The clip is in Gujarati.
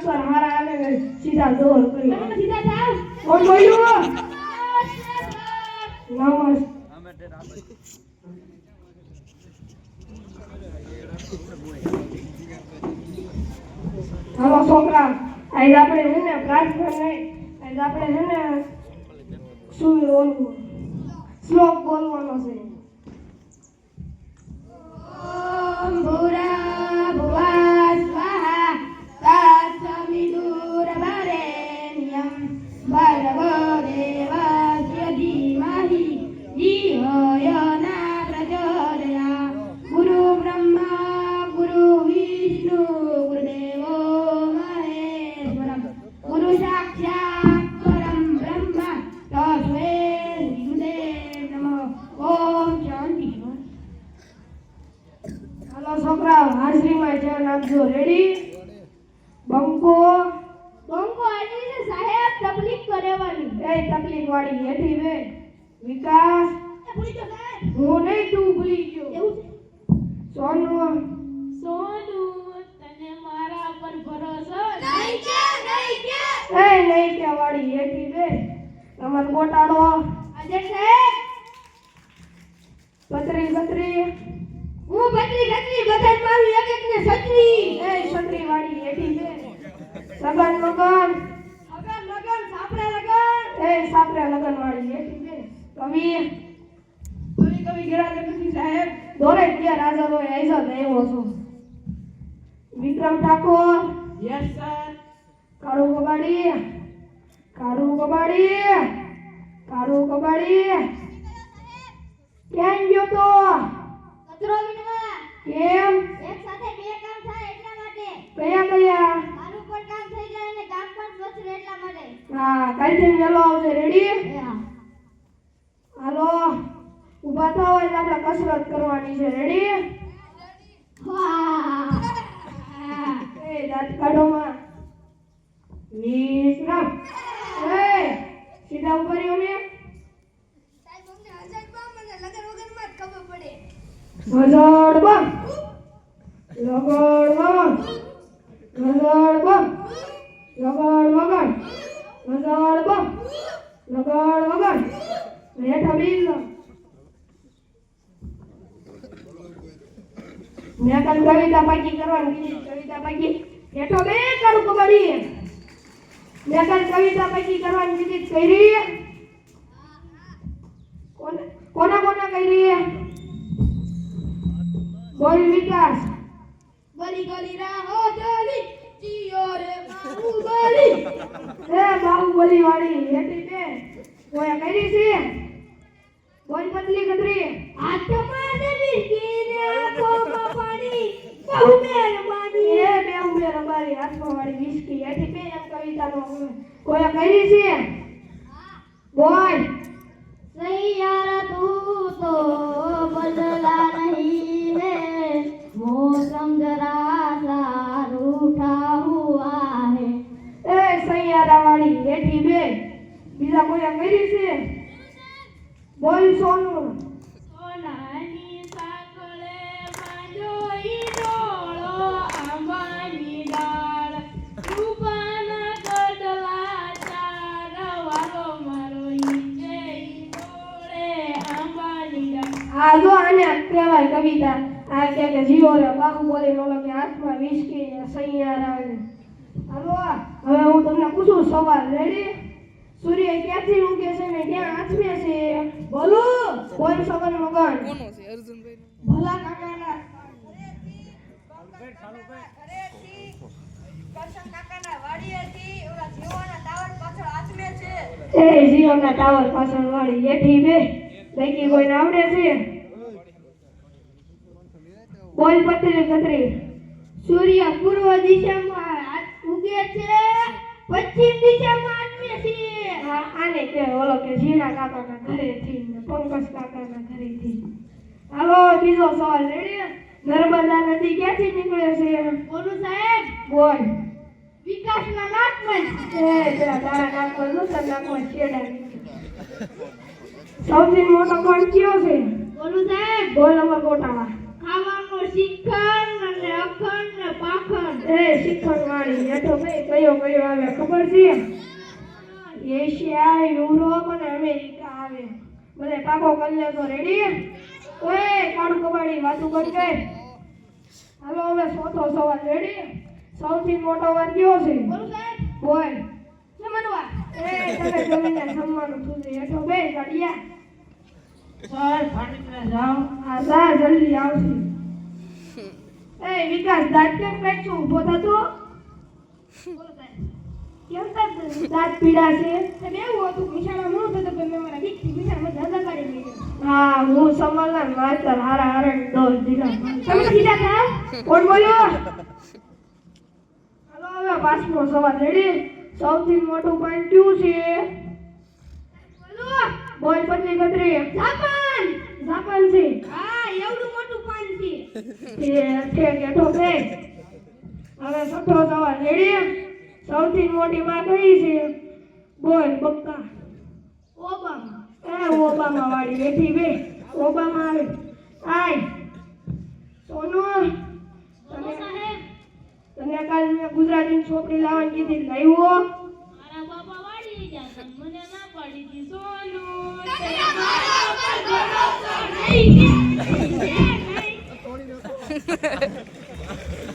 પર હારા આલે ને સીધા દોર કરી સીધા થાવ કોણ બોલ્યું નમસ્તે હાલો છોકરા આજ આપણે છે ને પ્રાર્થના નહીં આજ આપણે છે ને શ્લોક બોલવાનો છે ઓમ ભૂરા ભુવા સ્વાહા તત્સવિતુર્વરેણ્યં ભર્ગો દેવસ્ય ધીમહિ ધિયો યો ન પ્રચોદયાत् ગુરુ બ્રહ્મા ગુરુ વિષ્ણુ ગુરુદેવો મહેશ્વરં ગુરુ સાક્ષાત પરમ બ્રહ્મ તસ્मै ગુરુદેવ નમઃ ઓમ શાંતિ. હાલો છોકરાઓ હાજરીમાં ધ્યાન આપજો. રેડી? બંકો એટલે છે સાહેબ તકલીફ કરેવાની. એ તકલીફ વાળી હેઠી બે વિકાસ ભૂલી ગયો સાહેબ. હું નહીં તું ભૂલી ગયો. એવું છે? સોનુ તને મારા પર ભરોસો નહીં કે નહીં કે વાળી હેઠી બે તમાર ગોટાળો આજે સાહેબ પતરી હું પતરી બધા મારું એક ને છત્રી એ છત્રી વાળી હેઠી બે લગન સાપરે લગન વાળી હેઠી બે કવિ ગેરા નથી સાહેબ દોરે કે રાજા રો આઈઝા દેવો છો. વિક્રમ ઠાકોર યસ સર. કાળુ કબાડી કેમ ગયો તો કચરો વીણવા? કેમ? એક સાથે બે કામ થાય એટલા માટે. કયા મારું પણ કામ થઈ જાય અને ગામ પણ સ્વચ્છ રહે એટલા માટે. હા કાલથી વેલો આવજે. રેડી? હા. હાલો ઊભા થાઓ એટલે આપણે કસરત કરવાની છે. રેડી? વાહ એ દાંત કાઢો માં વિશ્રામ. એ સીધા ઉપર રહ્યો ને સાહેબ અમને હજાર બમ અને લગન વગરમાં જ ખબર પડે. હજાર બમ હેઠા બીજ મેં કાલ કવિતા પાકી કરવાની કીધી. કવિતા પાકી હેઠો બે કાળુ કબાડી. મેં કાલ કવિતા પાકી કરવાની કીધી. કરી કોના કરી બોલ વિકાસ. ગલી રાહો જલી જીઓ રે બાહુબલી. એ બાહુબલી વાળી હેઠી બે ઓય કરી છે. બોલ પતલી કતરી આત્મા દેવી કીને આંખોમાં પાણી બહુ મહેરબાની. એ બહુ મહેરબાની આત્મા વાળી વિસ્કી હેઠી બે એમ કવિતાનો ઓય કરી છે. બોલ સૈયારા તું તો બદલા નહીં है मौसम जरा सा रूठा हुआ है. ए सैयारा वाली હેઠી બે બીજા કોઈ કરી છે? બોલ સોનુ. સોનાની સાંકળે બાંધો ઈ ડોળો આંબાની ડાળ રૂપાના ગડલા ચાર વારો મારો ઈ જે ઈ ડોળે આંબાની ડાળ. આ જો આને કહેવાય કવિતા. આ કે જીવો રે બાહુબલી નો કે હાથમાં વિસ્કી ને સૈયારા ને. હાલો હવે હું તમને પૂછું સવાલ. રેડી? સૂર્ય ક્યાંથી ઉગે છે ને ક્યાં આથમે છે? બોલો. કોઈ સવાલ મગન કોનો છે? અર્જુનભાઈ ભલા કાકાના ઘરેથી કરશન કાકાના વાડીએથી ઓલા જીવોના ટાવર પાછળ આથમે છે. એ જીવોના ટાવર પાછળ વાડી એઠી બે બાકી કોઈને આવડે છે? બોલ પતરી કતરી. સૂર્ય પૂર્વ દિશામાં ઉગે છે પશ્ચિમ દિશામાં આથમે છે. આને કે ઓલો કે જીણા કાકાના ઘરેથી ને પંકજ કાકાના ઘરેથી. હાલો બીજો સવાલ. રેડી? નર્મદા નદી ક્યાંથી નીકળે છે? બોલું સાહેબ? બોલ. વિકાસના નાકમાં. એ તારા નાકમાં નહોતા, નાકમાં છેડા. સૌથી મોટો કોણ કયો છે? બોલું સાહેબ? બોલ અમર ગોટાળા. ખાવાનો શિખર અને અખંડ ને પાખંડ એ શિખંડ વાળી હેઠો ભાઈ કયો કયો આવે ખબર છે એશિયા યુરોપ અને અમેરિકા આવે બધે પાકો કરી લેતો રેડી ઓય કાળું કબાડી વાતું બંધ કર હાલો હવે ચોથો સવાલ રેડી સૌથી મોટો વાર કયો છે બોલ સાહેબ બોલ સમજવા એ તમે જમીને જમવાનું સુધી હેઠો બે ગાડિયા સર ફાટકે જાઓ હા સર જલ્દી આવશે એ વિકાસ દાંત કેમ કાઢશું ઊભો થતો બોલો સાહેબ કેમ દાંત પીડા છે તમે એવું હતું મિશાળા મોં થતો કે મેં મારા દીકરી મિશાળામાં ધંધા કાઢી લીધો હા હું સમલના માસ્ટર હારા હારા દોલ દીધા તમે સીધા થાવ કોણ બોલ્યો હાલો હવે પાંચમો સવાલ રેડી સૌથી મોટું પાણી કયું છે બોલો બોલ પતલી ગતરી જાપાન જાપાન છે હા એવડું મોટું પાણી છે ઠેક હેઠો બે હવે છઠ્ઠો સવાલ રેડી સૌથી મોટી માં કઈ છે બોલ બક્કા ઓબામા ઓબામા વાળી બેઠી બે ઓબામા આવે આય સોનુ તને કાલ મેં ગુજરાતી છોકરી લાવવાની કીધી લાવ્યો મારા બાપા વાડી ગયા મને ના પાડી દી સોનુ નહીં